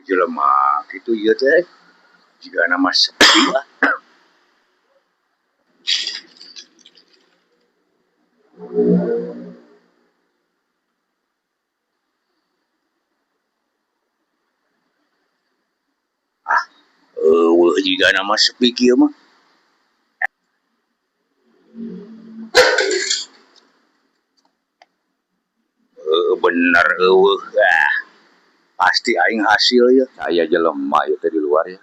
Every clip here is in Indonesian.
jelema gitu ieu teh jika nama sepi lah. Jika nama sepi kieu mah bener pasti aing hasil ya. Saya jelema ya di luar ya.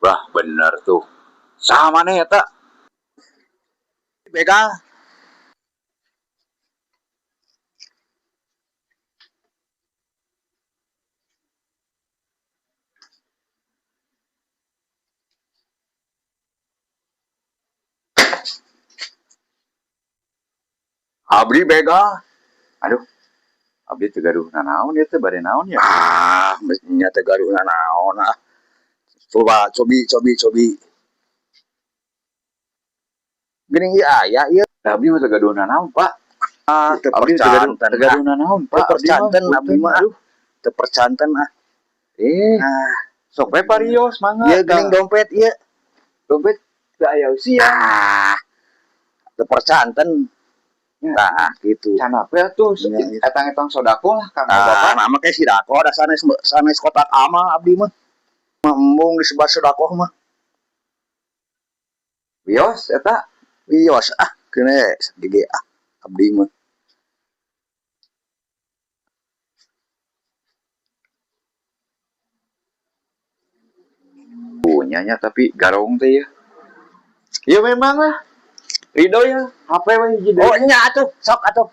Wah bener tuh. Sama nih ya tak. Begal. Abdi begal. Aduh. Abdi teu gaduh nanaon ieu teh bade naon ya? Nya teu gaduh nanaon ah. Coba cobi. Geuning ieu aya ieu. Abdi mah teu gaduh nanaon, Pak. Teu gaduh nanaon, Pak. Teu percanten abdi mah. Teu percanten ah. Sok we parios mangga. Ieu geuning dompet ieu. Dompet teu aya usia. Teu percanten. Nah, gitu. Can apa tuh? Etang-etang sodako lah Kang Bapak. Nama kayak sidako ada sanes kotak ama abdi mah. Embung disebar sodako mah. Wios eta, wios kene gege abdi mah. Punyanya tapi garong teh ya. Ya memang lah. Ridho ya, HP we jadi. Oh nya atuh, sok atuh.